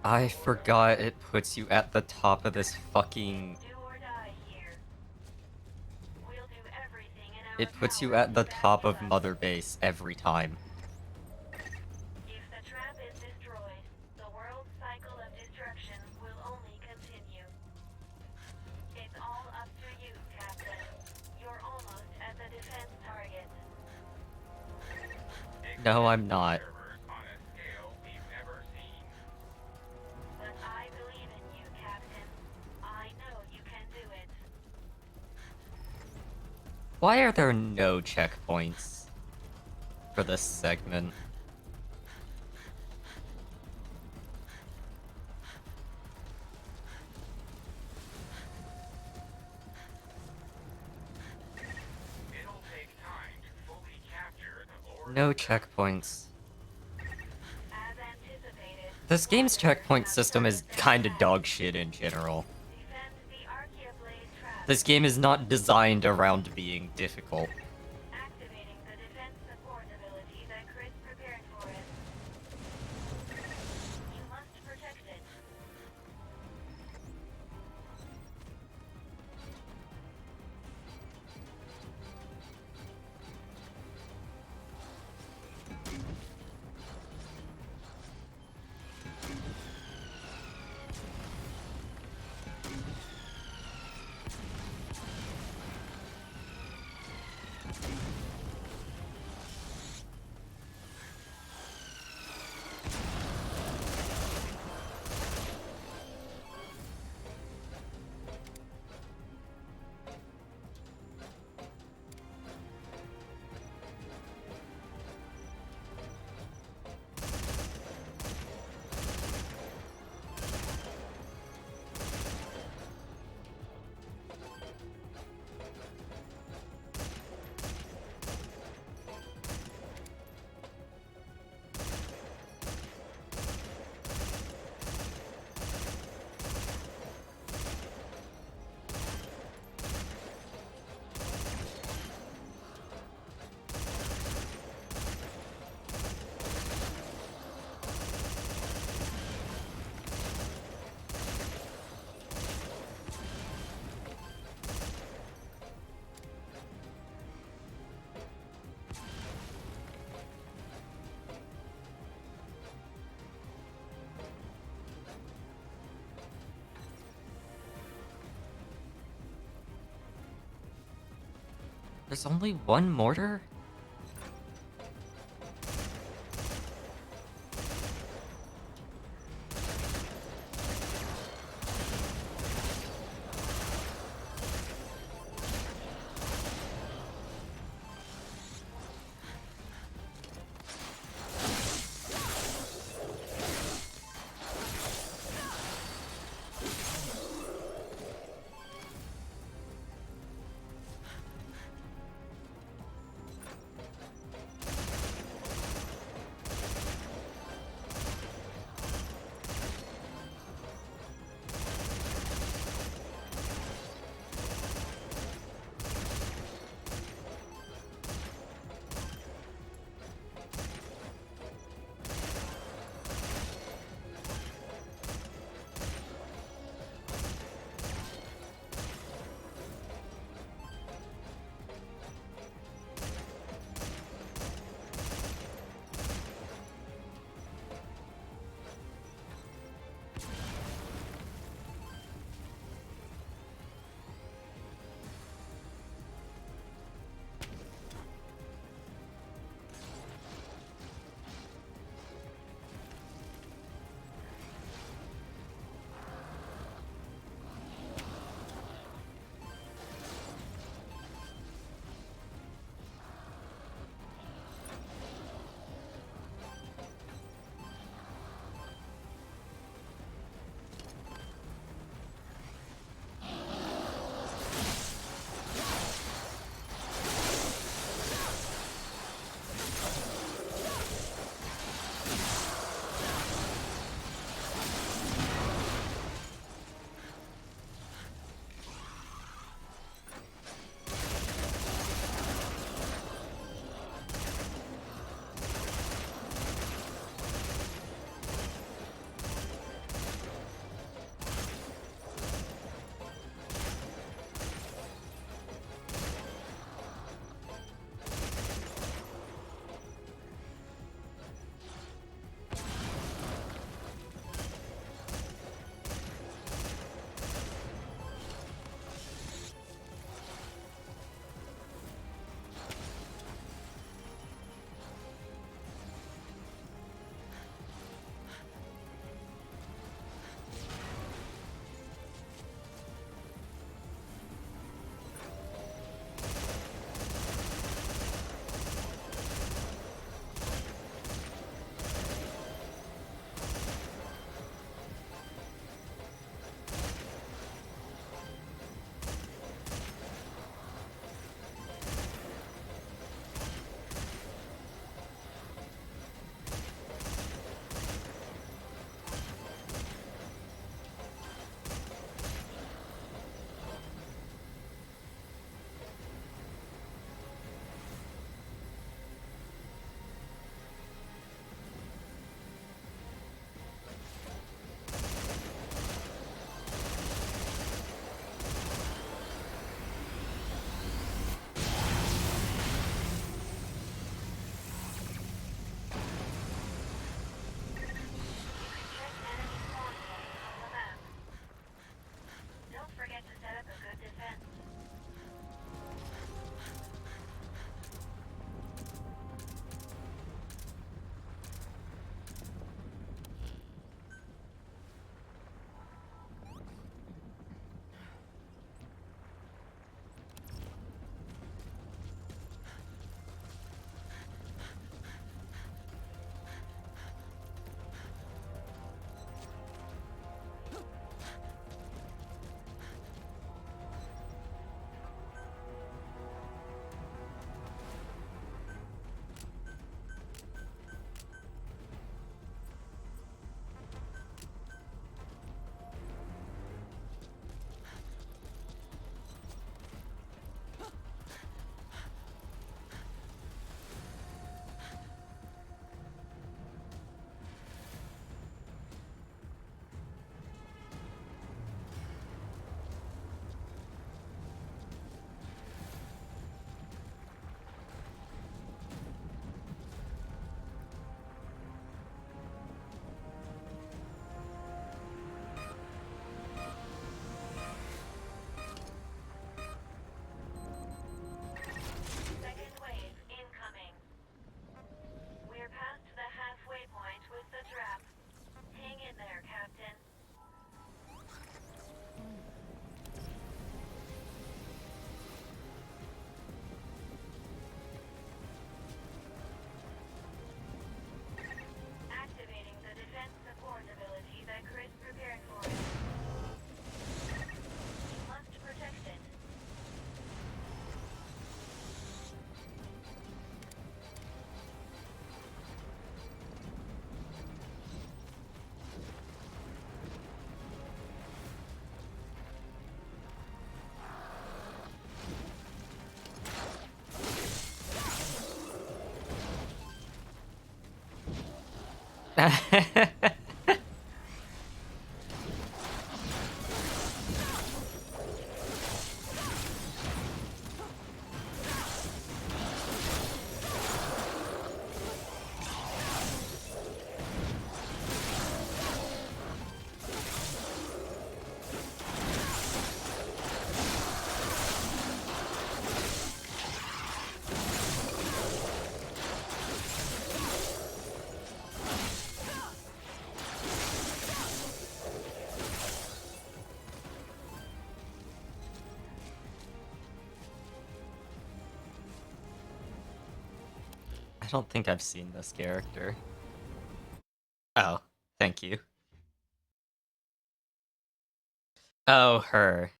I forgot it puts you at the top of this fucking... Do or die here. We'll do everything in our It puts you power at to the back top you of up. Mother Base every time. If the trap is destroyed, the world's cycle of destruction will only continue. It's all up to you, Captain. You're almost at the defense target. No, Expect I'm not. servers on a scale we've never seen. But I believe in you, Captain. I know you can do it. Why are there no checkpoints for this segment? It'll take time to fully capture the Lord No of Darkness. checkpoints. As anticipated, This game's Wanderers checkpoint have system is started their kinda attack. dog shit in general. Defend the Archaeoblade trap. This game is not designed around being difficult. Activating the defense support ability that Chris prepared for it. You must protect it. There's only one mortar? I don't think I've seen this character. Oh, thank you. Oh, her.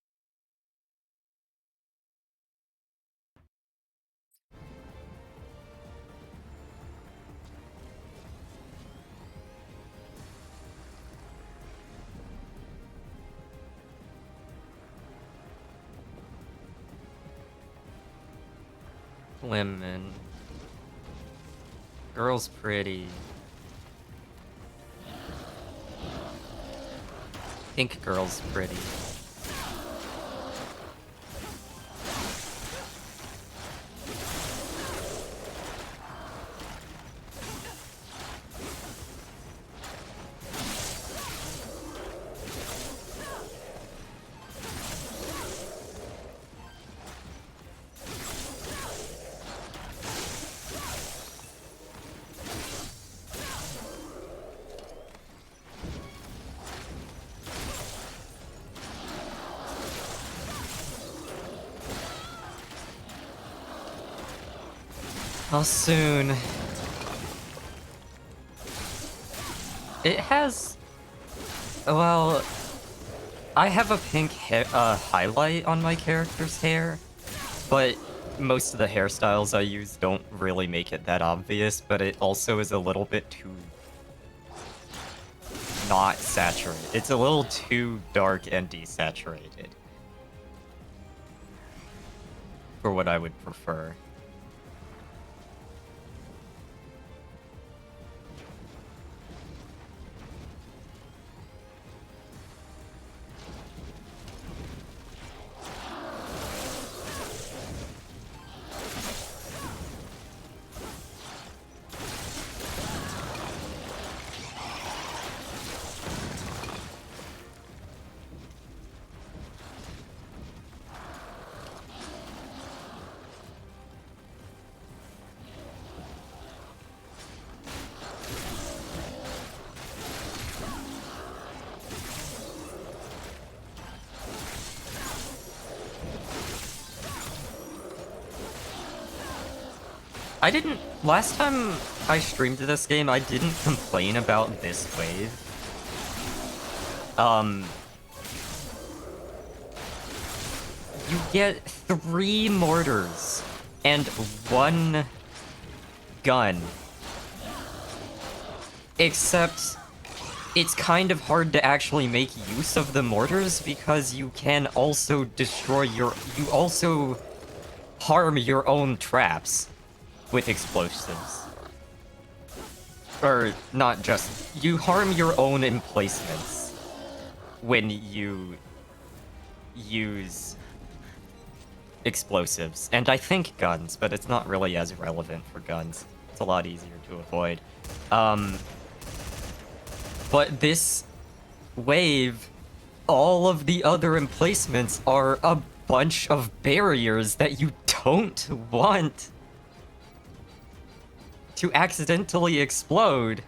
Women. Girl's pretty. Pink girl's pretty. How soon? It has... Well... I have a pink highlight on my character's hair, but most of the hairstyles I use don't really make it that obvious, but it also is a little bit too... not saturated. It's a little too dark and desaturated. For what I would prefer. I didn't... Last time I streamed this game, I didn't complain about this wave. You get 3 mortars and 1 gun. Except, it's kind of hard to actually make use of the mortars because you can also destroy your... You also harm your own traps with explosives. Or, not just... You harm your own emplacements when you use explosives. And I think guns, but it's not really as relevant for guns. It's a lot easier to avoid. But this wave, all of the other emplacements are a bunch of barriers that you don't want to accidentally explode.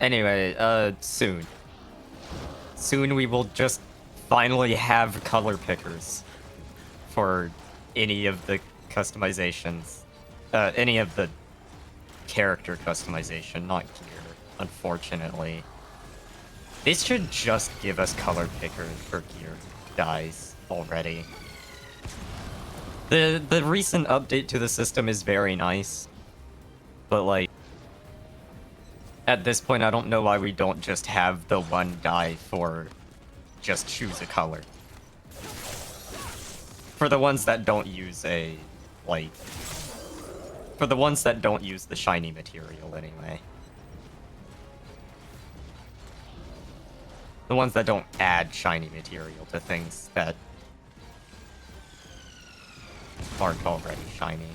Anyway, soon. Soon we will just finally have color pickers for any of the customizations. Any of the character customization, not gear, unfortunately. This should just give us color pickers for gear dyes already. The recent update to the system is very nice, but like, at this point I don't know why we don't just have the one dye for just choose a color. For the ones that don't use a, like, for the ones that don't use the shiny material anyway. The ones that don't add shiny material to things that aren't already shiny.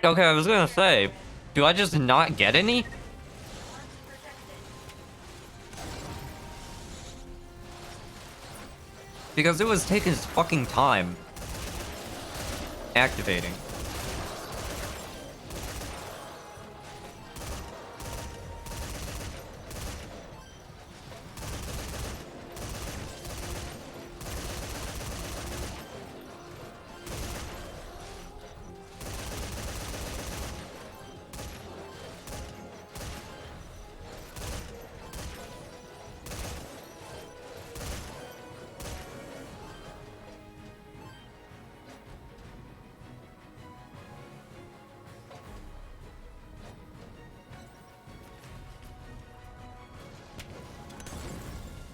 Okay, I was gonna say, do I just not get any? Must be protected. Because it was taking its fucking time. Activating.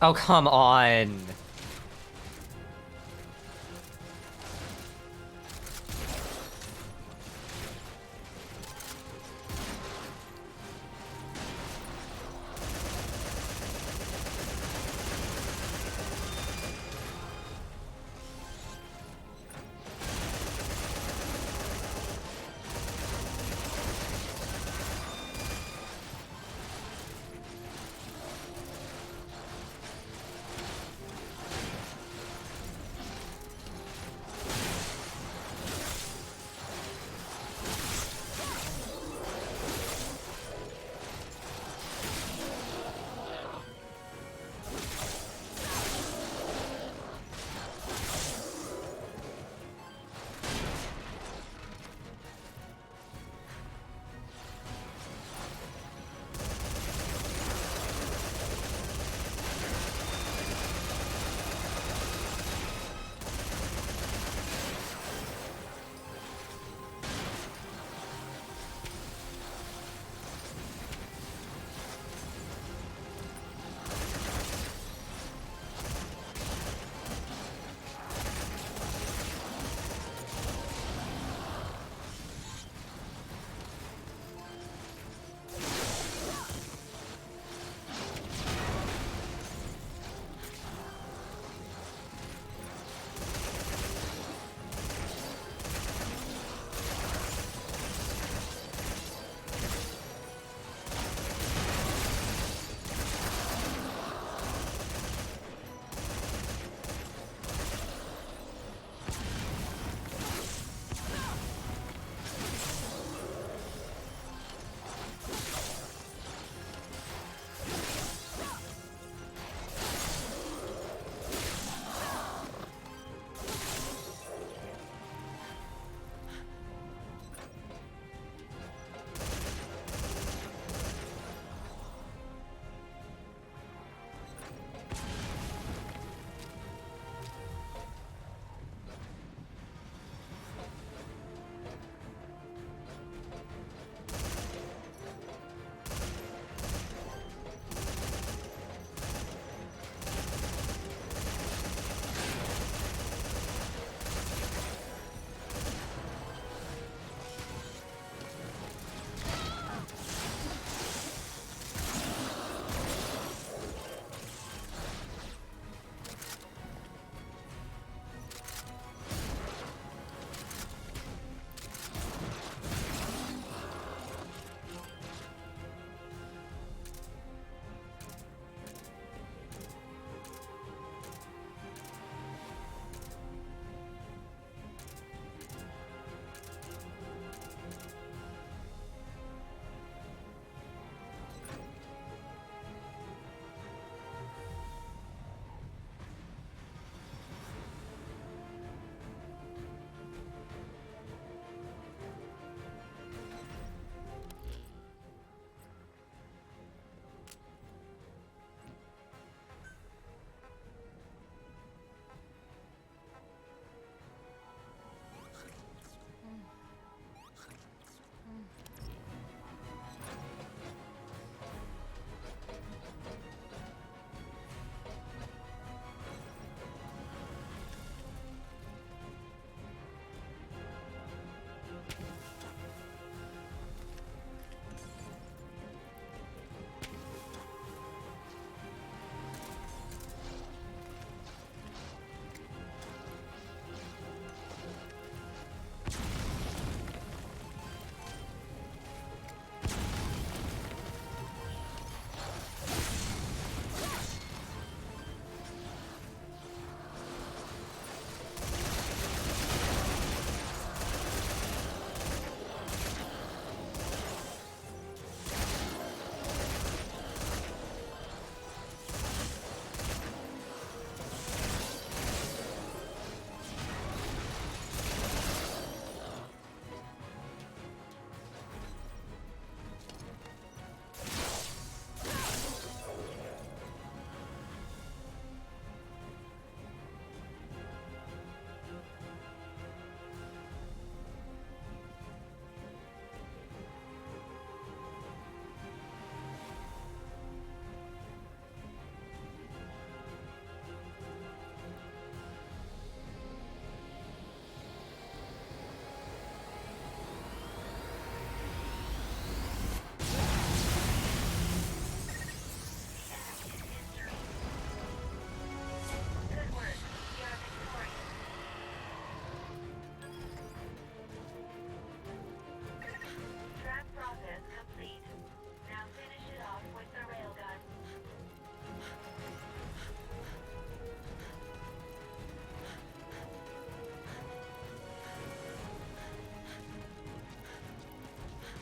Oh, come on.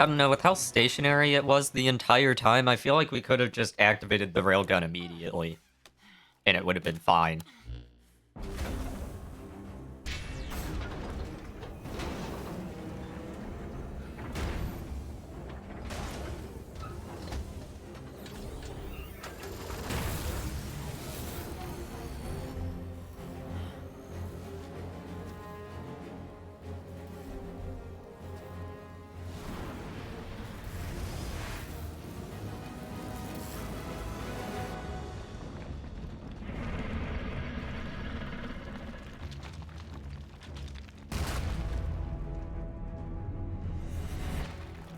I don't know, with how stationary it was the entire time, I feel like we could have just activated the railgun immediately. And it would have been fine.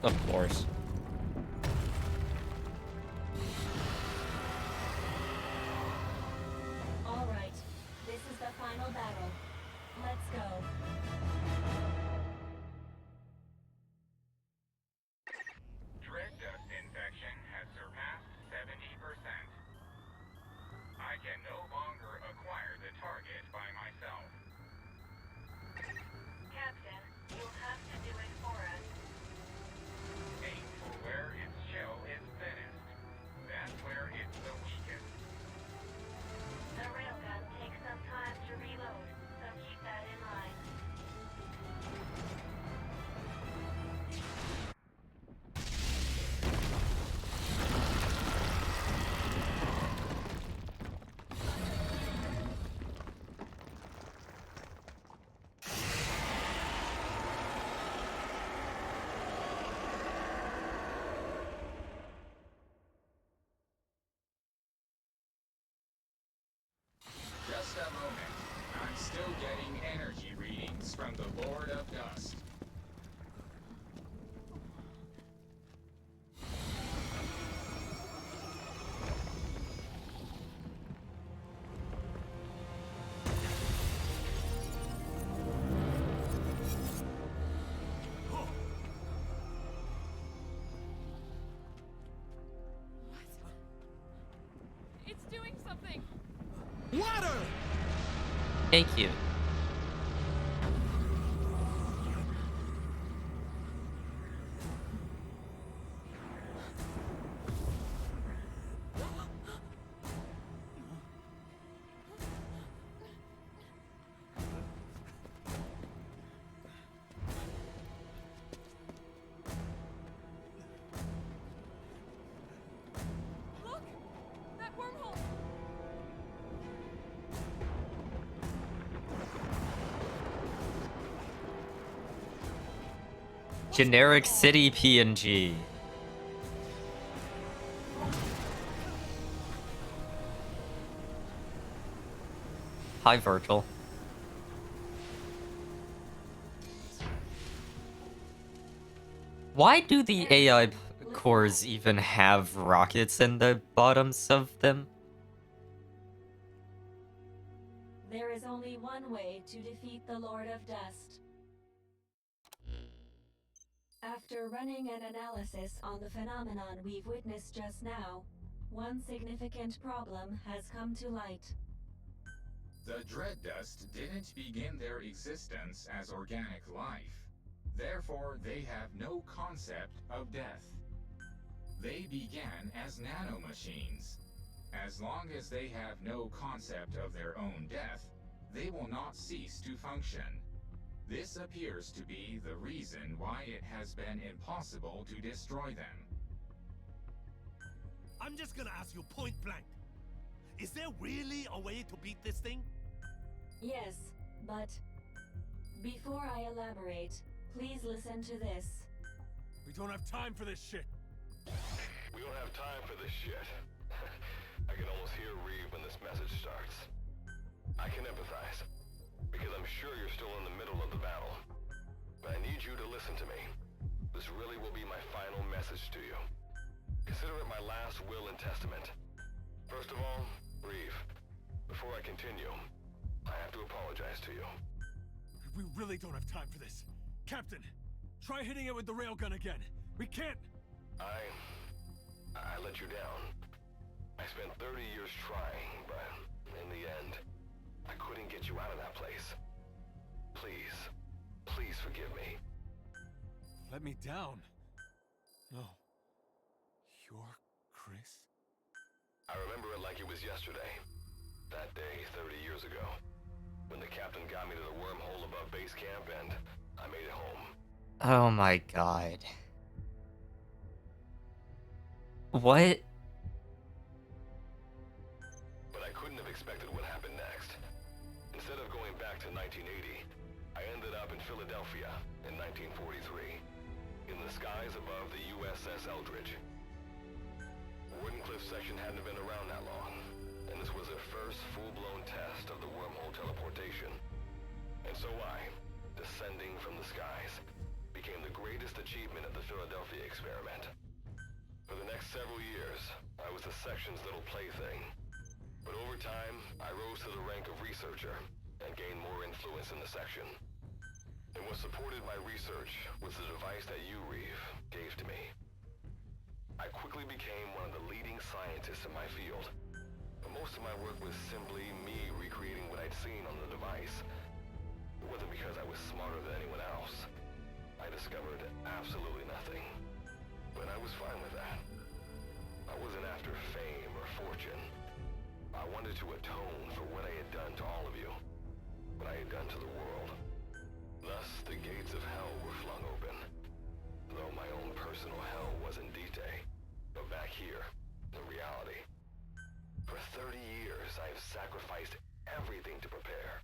Of course. All right, this is the final battle. Let's go. Dread dust infection has surpassed 70%. I can no longer acquire the target by myself. Captain, you'll have to do it for us. Aim for where its shell is thinnest. That's where it's the weakest. The railgun takes some time to reload, so keep that in mind. Just a moment. I'm still getting energy readings from the Lord of Dust. It's doing something! Water! Thank you. Look! That wormhole! Generic city PNG. Hi, Virgil. Why do the AI cores even have rockets in the bottoms of them? There is only one way to defeat the Lord of Dust. After running an analysis on the phenomenon we've witnessed just now, one significant problem has come to light. The Dread Dust didn't begin their existence as organic life. Therefore, they have no concept of death. They began as nanomachines. As long as they have no concept of their own death, they will not cease to function. This appears to be the reason why it has been impossible to destroy them. I'm just gonna ask you point blank. Is there really a way to beat this thing? Yes, but before I elaborate, please listen to this. We don't have time for this shit. We don't have time for this shit. I can almost hear Reeve when this message starts. I can empathize, because I'm sure you're still in the middle of the battle. But I need you to listen to me. This really will be my final message to you. Consider it my last will and testament. First of all, Reeve, before I continue, I have to apologize to you. We really don't have time for this. Captain, try hitting it with the railgun again. We can't. I let you down. I spent 30 years trying, but in the end, I couldn't get you out of that place. Please forgive me. Let me down. No. You're Chris? I remember it like it was yesterday. That day, 30 years ago. When the captain got me to the wormhole above base camp and I made it home. Oh my god. What? But I couldn't have expected what happened next. Instead of going back to 1980, I ended up in Philadelphia in 1943, in the skies above the USS Eldridge. Wardenclyffe section hadn't been around that long, and this was their first full-blown test of the wormhole teleportation. And so I, descending from the skies, became the greatest achievement of the Philadelphia experiment. For the next several years, I was the section's little plaything. But over time, I rose to the rank of researcher and gained more influence in the section. And what supported my research was the device that you, Reeve, gave to me. I quickly became one of the leading scientists in my field. But most of my work was simply me recreating what I'd seen on the device. It wasn't because I was smarter than anyone else. I discovered absolutely nothing. But I was fine with that. I wasn't after fame or fortune. I wanted to atone for what I had done to all of you. What I had done to the world. Thus, the gates of hell were flung open. Though my own personal hell wasn't D-Day, but back here, in reality. For 30 years, I have sacrificed everything to prepare.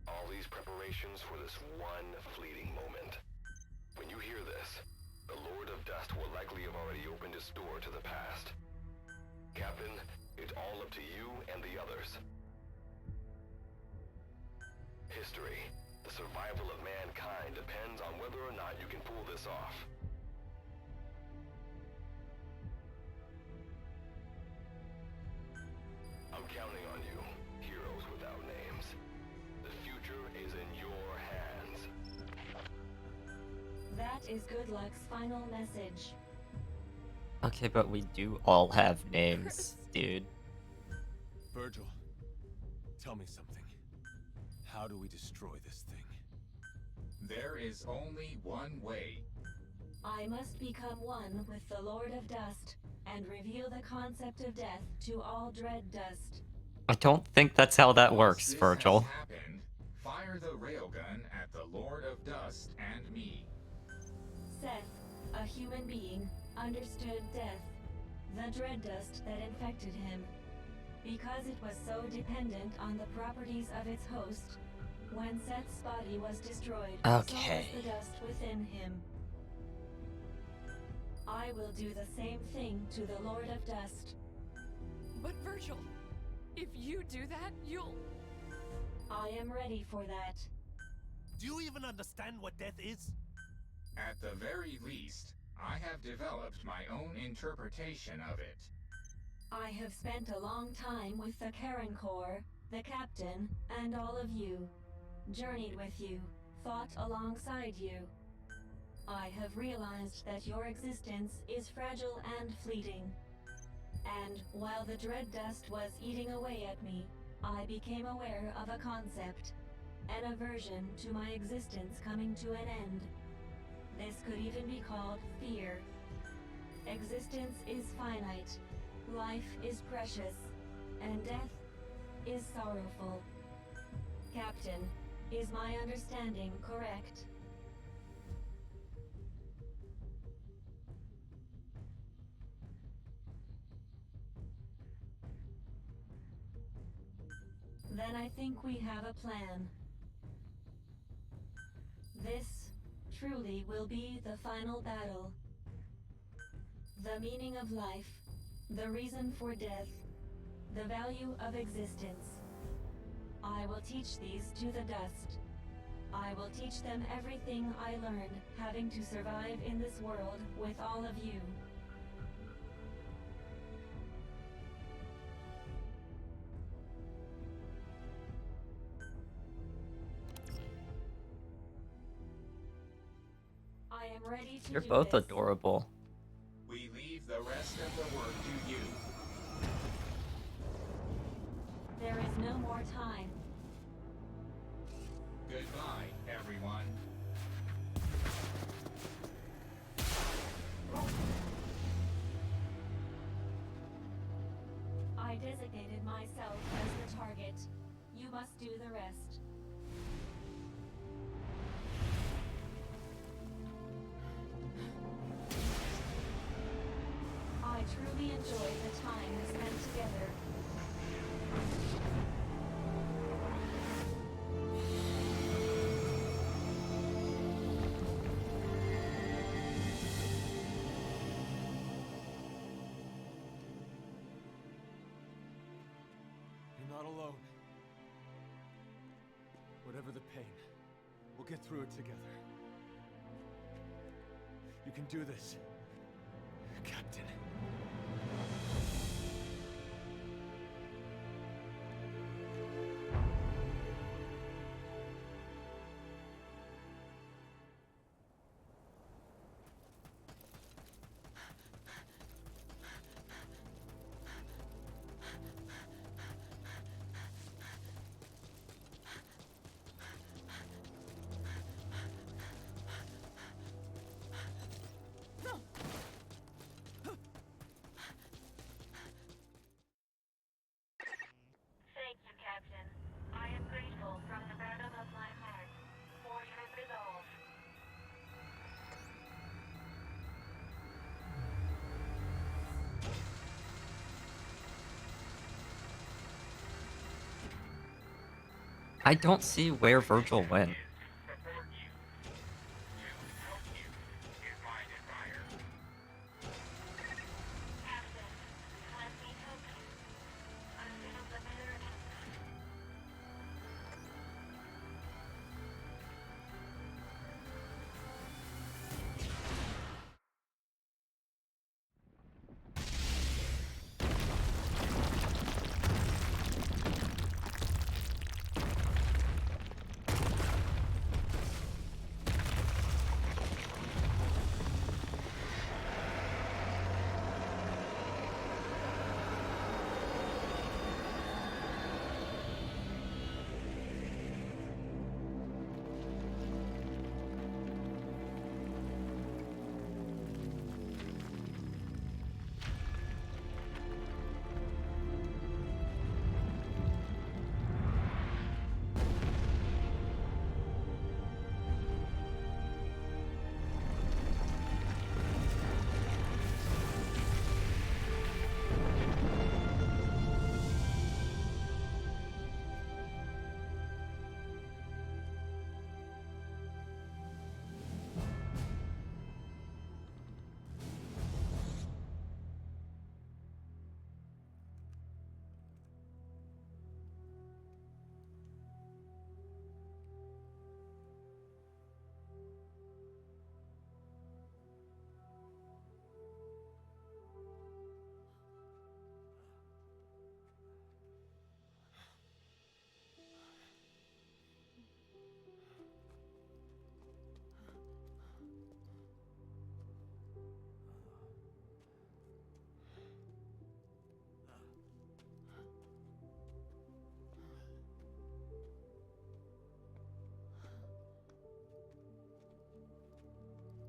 All these preparations for this one fleeting moment. When you hear this, the Lord of Dust will likely have already opened his door to the past. Captain, it's all up to you and the others. History, the survival of mankind depends on whether or not you can pull this off. I'm counting on you, heroes without names. The future is in your hands. That is Good Luck's final message. Okay, but we do all have names, dude. Virgil, tell me something. How do we destroy this thing? There is only one way. I must become one with the Lord of Dust and reveal the concept of death to all Dread Dust. I don't think that's how that Once works, this Virgil. has happened, fire the railgun at the Lord of Dust and me. Seth, a human being, understood death, the Dread Dust that infected him. Because it was so dependent on the properties of its host, when Seth's body was destroyed, Okay. so was the dust within him. I will do the same thing to the Lord of Dust. But Virgil, if you do that, you'll... I am ready for that. Do you even understand what death is? At the very least, I have developed my own interpretation of it. I have spent a long time with the Karen Corps, the captain, and all of you. Journeyed with you, fought alongside you. I have realized that your existence is fragile and fleeting. And while the Dread Dust was eating away at me, I became aware of a concept, an aversion to my existence coming to an end. This could even be called fear. Existence is finite, life is precious, and death is sorrowful. Captain, is my understanding correct? Then I think we have a plan. This truly will be the final battle. The meaning of life, the reason for death, the value of existence. I will teach these to the dust. I will teach them everything I learned having to survive in this world with all of you. I am ready to You're do both this. adorable. We leave the rest of the work to you. There is no more time. Goodbye, everyone. designated myself as the target. You must do the rest. I truly enjoy the time we spent together. You're not alone. Whatever the pain, we'll get through it together. You can do this, Captain. Thank you, Captain. I am grateful from the bottom of my heart for your resolve. I don't see where Virgil went. Support you. To help you is my desire. Captain, let me help you. Until the bitter end.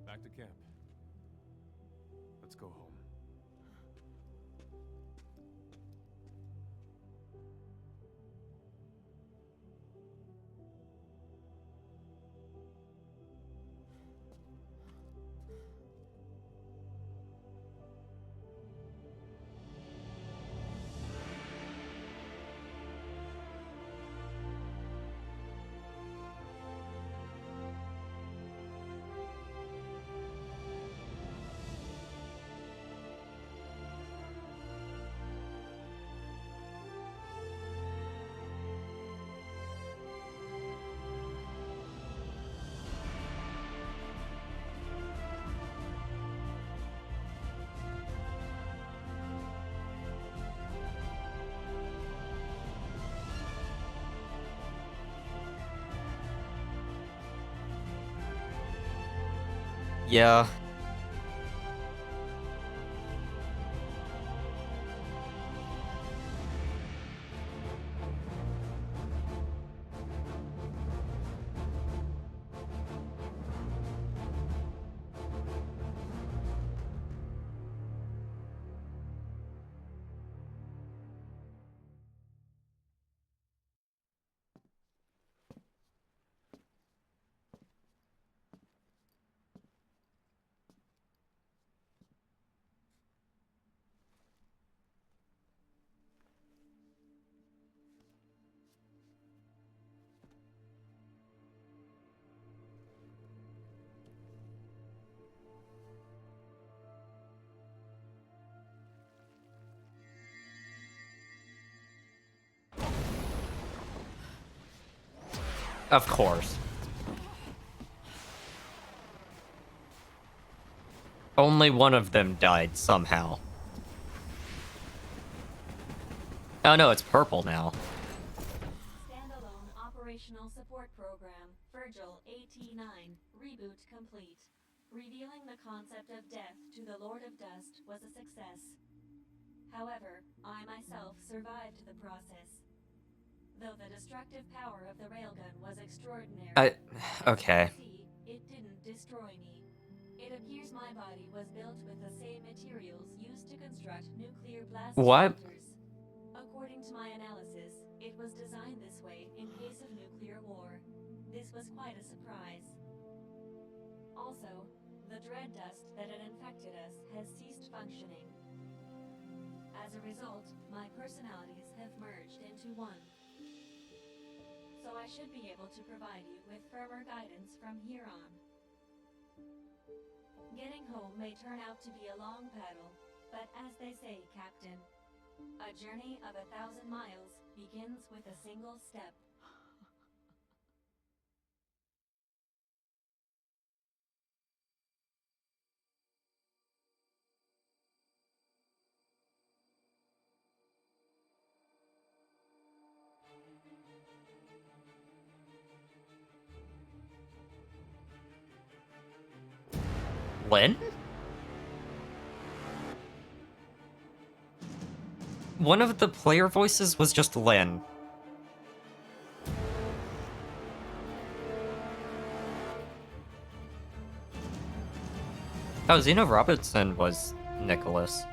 Back to camp. Let's go home. Yeah. Of course. Only one of them died somehow. Oh no, it's purple now. Standalone operational support program, Virgil AT9, reboot complete. Revealing the concept of death to the Lord of Dust was a success. However, I myself survived the process. Though the destructive power of the railgun was extraordinary. Okay. As you can see, it didn't destroy me. It appears my body was built with the same materials used to construct nuclear blast What? shelters. According to my analysis, it was designed this way in case of nuclear war. This was quite a surprise. Also, the dread dust that had infected us has ceased functioning. As a result, my personalities have merged into one. So I should be able to provide you with firmer guidance from here on. Getting home may turn out to be a long paddle, but as they say, Captain, a journey of 1,000 miles begins with a single step. Lynn? One of the player voices was just Lynn. Oh, Zeno Robertson was Nicholas.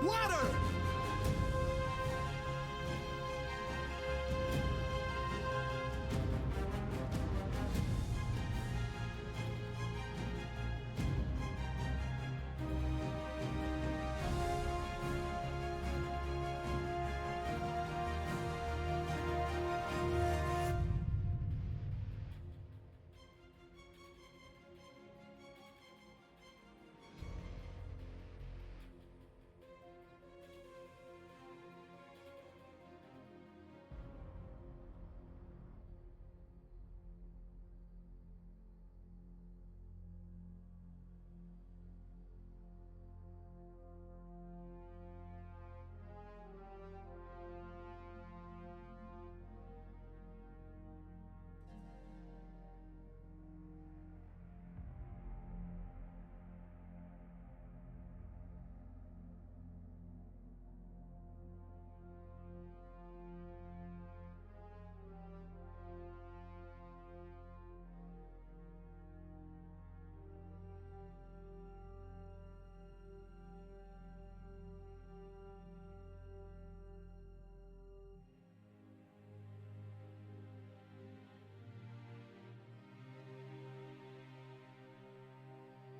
Water!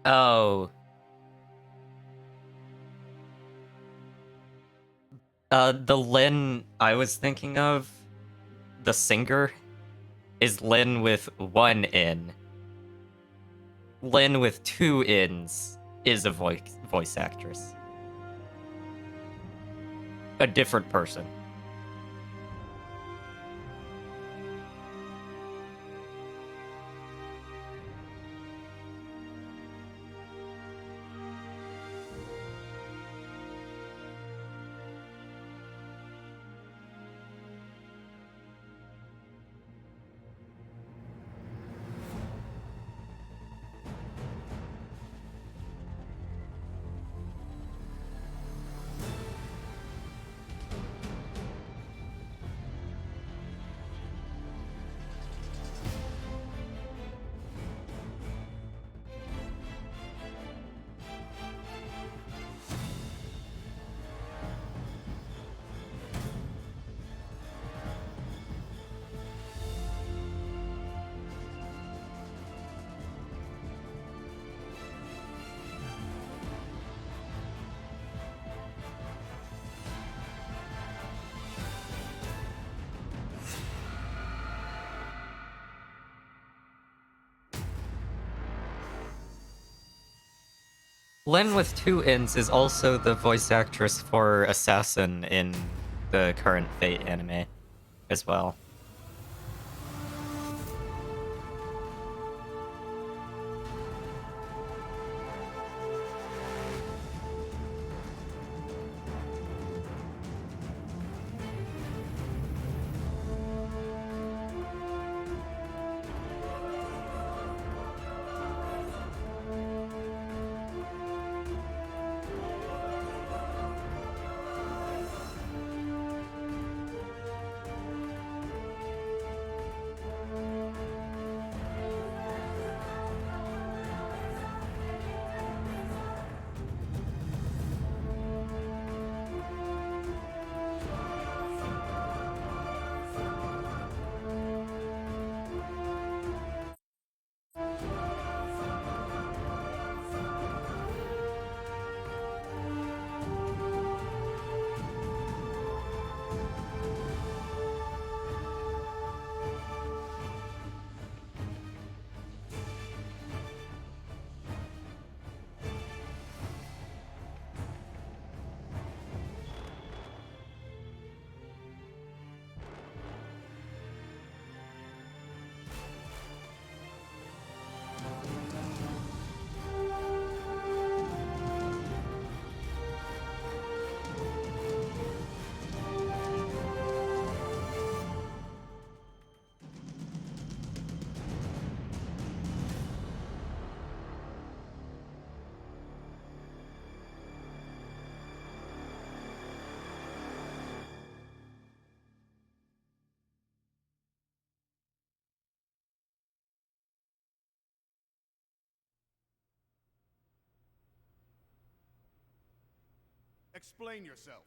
Oh. The Lynn I was thinking of, the singer, is Lynn with one N. Lynn with two N's is a voice actress. A different person. Len with two N's is also the voice actress for Assassin in the current Fate anime as well. Explain yourself.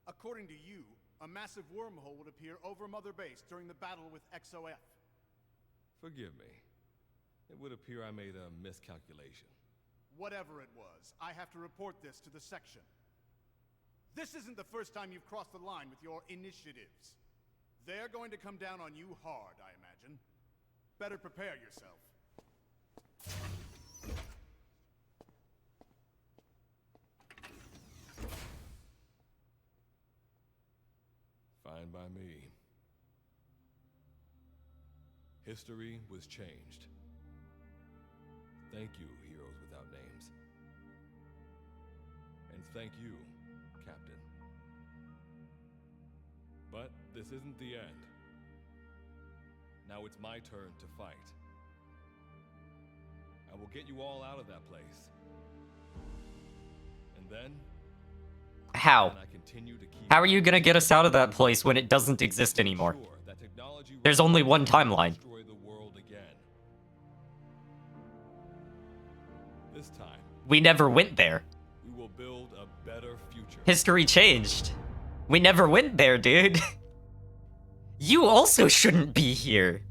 According to you, a massive wormhole would appear over Mother Base during the battle with XOF. Forgive me. It would appear I made a miscalculation. Whatever it was, I have to report this to the section. This isn't the first time you've crossed the line with your initiatives. They're going to come down on you hard, I imagine. Better prepare yourself. Fine by me. History was changed. Thank you, heroes without names. And thank you, Captain. But this isn't the end. Now it's my turn to fight. I will get you all out of that place. And then How? I continue to keep How are you gonna get us out of that place when it doesn't exist anymore? sure that technology There's only one timeline. destroy the world again. This time, We never went there. we will build a better future. History changed. We never went there, dude. You also shouldn't be here.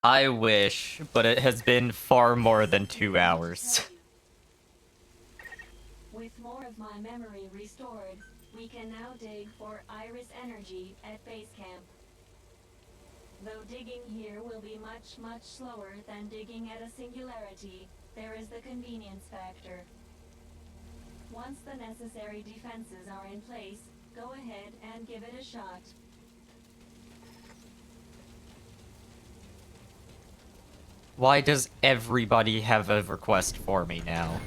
I wish, but it has been far more than 2 hours. With more of my memory restored, we can now dig for Iris energy at base camp. Though digging here will be much, much slower than digging at a singularity, there is the convenience factor. Once the necessary defenses are in place, go ahead and give it a shot. Why does everybody have a request for me now?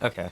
Okay.